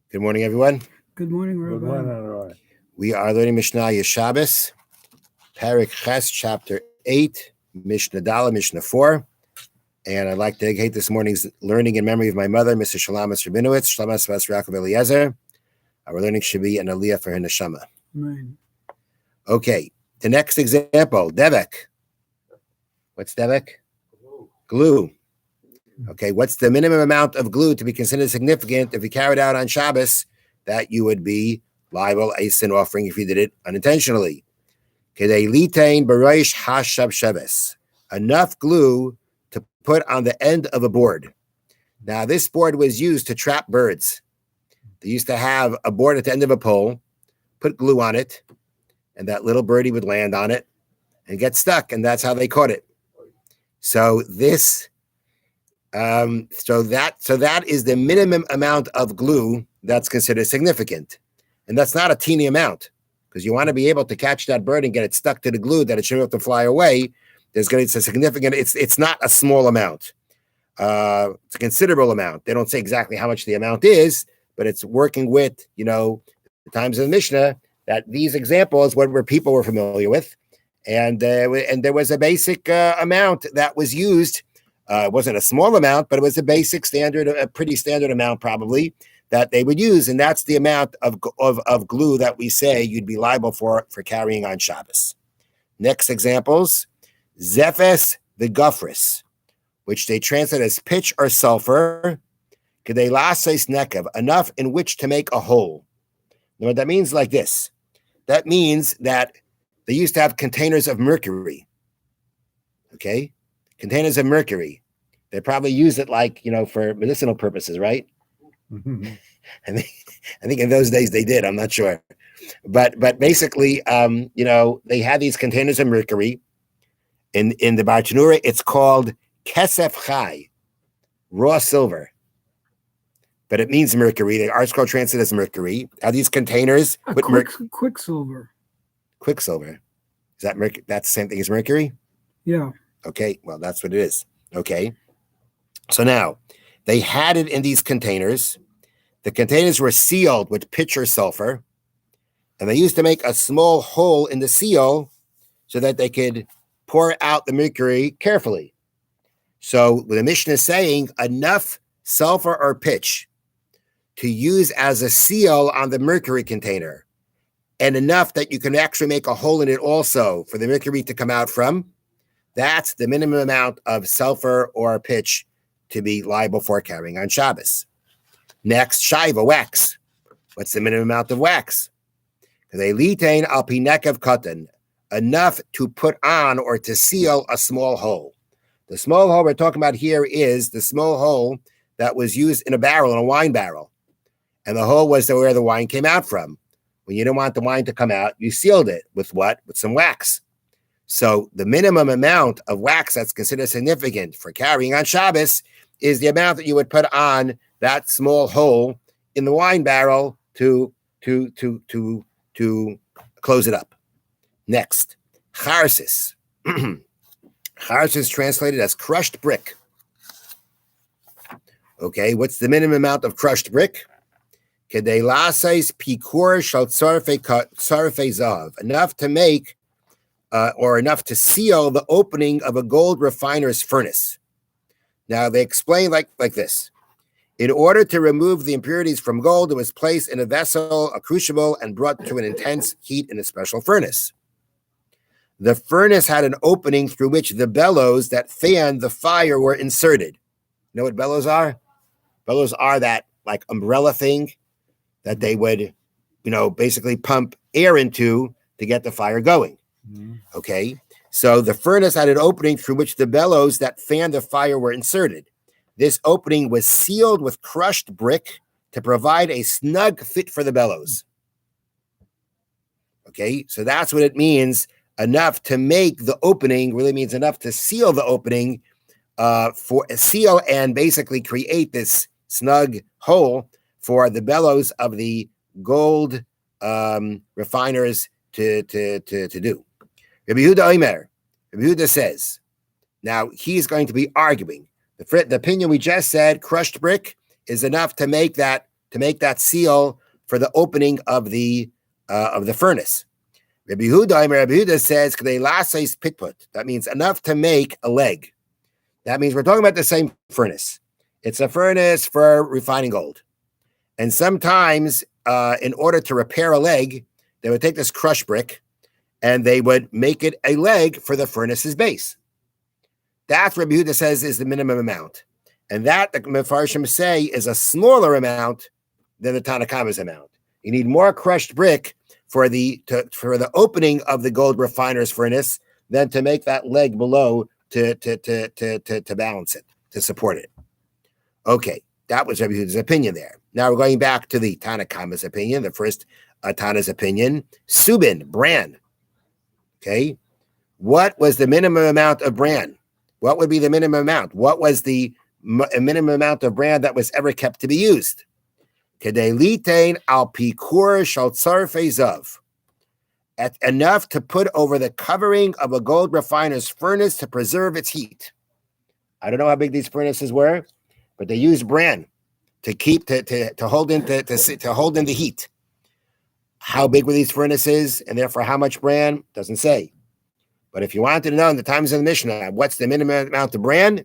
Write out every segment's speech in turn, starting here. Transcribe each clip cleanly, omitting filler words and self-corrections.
Good morning, everyone. Good morning, Rabbi. Good morning, Roy. We are learning Mishnah Yeshabes, Parak Ches, chapter 8, Mishnah Dala, Mishnah 4. And I'd like to dedicate this morning's learning in memory of my mother, Mrs. Shalamas Rabinowitz, Shalamas Vas Yaakov Eliezer. Our learning should be an aliyah for her neshama. Amen. Okay, the next example, Devek. What's Devek? Glue. Okay, what's the minimum amount of glue to be considered significant if you carry it out on Shabbos that you would be liable a sin offering if you did it unintentionally? Kedei litain b'roish hashabsheves. Enough glue to put on the end of a board. Now, this board was used to trap birds. They used to have a board at the end of a pole, put glue on it, and that little birdie would land on it and get stuck, and that's how they caught it. So this... So that is the minimum amount of glue that's considered significant. And that's not a teeny amount, because you want to be able to catch that bird and get it stuck to the glue that it shouldn't have to fly away. It's a significant, it's not a small amount. It's a considerable amount. They don't say exactly how much the amount is, but it's working with, the times of the Mishnah that these examples where people were familiar with. And there was a basic amount that was used. It wasn't a small amount, but it was a basic standard, a pretty standard amount probably that they would use. And that's the amount of glue that we say you'd be liable for carrying on Shabbos. Next examples, Zephes the Gufris, which they translate as pitch or sulfur, Kedei lases nekev, enough in which to make a hole. Now, what that means like this. That means that they used to have containers of mercury. Okay? Containers of mercury. They probably use it for medicinal purposes, right? Mm-hmm. I think in those days they did. I'm not sure. But basically, they had these containers of mercury. In the Bartanura, it's called kesef chai, raw silver. But it means mercury. The art scroll translated as mercury. Are these containers with Quicksilver. Quicksilver. Is that mercury? That's the same thing as mercury? Yeah. Okay, well, that's what it is. Okay. So now, they had it in these containers. The containers were sealed with pitch or sulfur, and they used to make a small hole in the seal so that they could pour out the mercury carefully. So the Mishna is saying enough sulfur or pitch to use as a seal on the mercury container, and enough that you can actually make a hole in it also for the mercury to come out from. That's the minimum amount of sulfur or pitch to be liable for carrying on Shabbos. Next, shaiva, wax. What's the minimum amount of wax? They litain al pinekev cotton, enough to put on or to seal a small hole. The small hole we're talking about here is the small hole that was used in a wine barrel. And the hole was where the wine came out from. When you didn't want the wine to come out, you sealed it with what? With some wax. So the minimum amount of wax that's considered significant for carrying on Shabbos is the amount that you would put on that small hole in the wine barrel to close it up. Next, charsis. Charsis translated as crushed brick. Okay, what's the minimum amount of crushed brick? Kedei lases pikur shal tzarfei zav, enough to make or enough to seal the opening of a gold refiner's furnace. Now, they explain like this. In order to remove the impurities from gold, it was placed in a vessel, a crucible, and brought to an intense heat in a special furnace. The furnace had an opening through which the bellows that fanned the fire were inserted. You know what bellows are? Bellows are that like umbrella thing that they would, basically pump air into to get the fire going. Okay, so the furnace had an opening through which the bellows that fanned the fire were inserted. This opening was sealed with crushed brick to provide a snug fit for the bellows. Okay, so that's what it means. Enough to make the opening really means enough to seal the opening for a seal and basically create this snug hole for the bellows of the gold refiners to do. Rabbi Yehuda says, now he's going to be arguing. The opinion we just said, crushed brick, is enough to make that to make that seal for the opening of the furnace. Rabbi Yehuda says, that means enough to make a leg. That means we're talking about the same furnace. It's a furnace for refining gold. And sometimes, in order to repair a leg, they would take this crushed brick and they would make it a leg for the furnace's base. That's what Rabbi Yehuda says is the minimum amount. And that, the Mefarshim say, is a smaller amount than the Tanakhama's amount. You need more crushed brick for the opening of the gold refiner's furnace than to make that leg below to balance it, to support it. Okay, that was Rabbi Yehuda's opinion there. Now we're going back to the Tanakhama's opinion, the first Tana's opinion. Subin, bran. Okay, what was the minimum amount of bran? What would be the minimum amount? What was the minimum amount of bran that was ever kept to be used? Kedei al pikur shal tzarfei at enough to put over the covering of a gold refiner's furnace to preserve its heat. I don't know how big these furnaces were, but they used bran to keep to hold in to hold in the heat. How big were these furnaces, and therefore how much bran? Doesn't say. But if you wanted to know in the times of the Mishnah, what's the minimum amount of bran?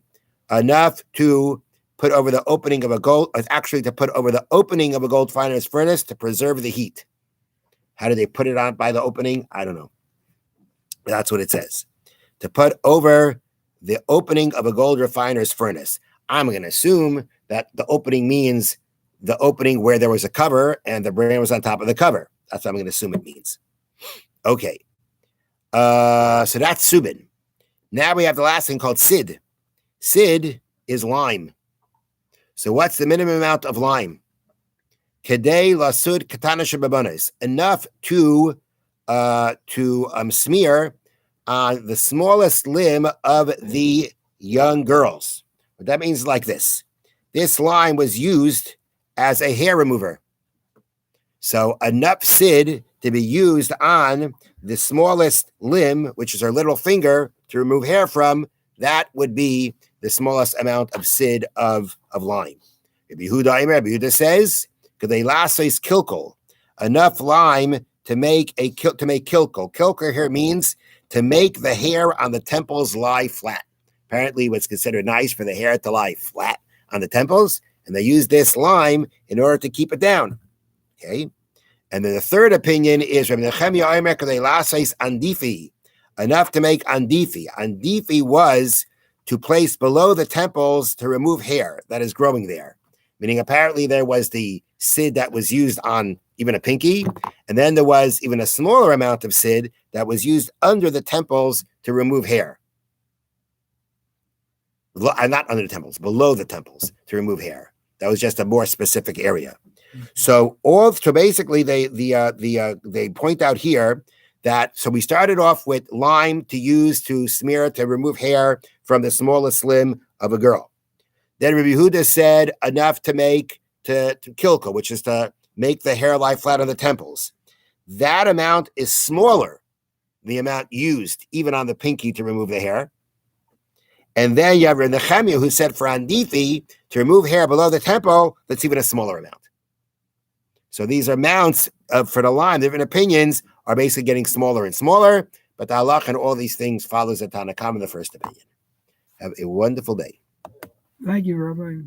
Enough to put over the opening of a gold, actually to put over the opening of a gold refiner's furnace to preserve the heat. How do they put it on by the opening? I don't know. That's what it says. To put over the opening of a gold refiner's furnace. I'm going to assume that the opening means the opening where there was a cover and the bran was on top of the cover. That's what I'm going to assume it means. Okay. So that's Subin. Now we have the last thing called Sid. Sid is lime. So what's the minimum amount of lime? Kedei lasud katana shebabones. Enough to smear on the smallest limb of the young girls. What that means is like this. This lime was used as a hair remover. So enough sid to be used on the smallest limb, which is her little finger, to remove hair from, that would be the smallest amount of sid of lime. Rabbi Yehuda says, kilkul, enough lime to make kilkul. Kilkul here means to make the hair on the temples lie flat. Apparently, what's considered nice for the hair to lie flat on the temples, and they use this lime in order to keep it down. Okay, and then the third opinion is Rabbi Nechemia Omer Kedei andifi, enough to make andifi. Andifi was to place below the temples to remove hair that is growing there. Meaning, apparently, there was the sid that was used on even a pinky, and then there was even a smaller amount of sid that was used under the temples to remove hair. Not under the temples, below the temples to remove hair. That was just a more specific area. So basically, they point out here that so we started off with lime to use to smear to remove hair from the smallest limb of a girl. Then Rabbi Yehuda said enough to make to kilka, which is to make the hair lie flat on the temples. That amount is smaller, the amount used even on the pinky to remove the hair. And then you have Nechemia who said for andifi to remove hair below the temple, that's even a smaller amount. So these are amounts for the lime. Different opinions are basically getting smaller and smaller, but the halach and all these things follows the Tanakh in the first opinion. Have a wonderful day. Thank you, Rabbi.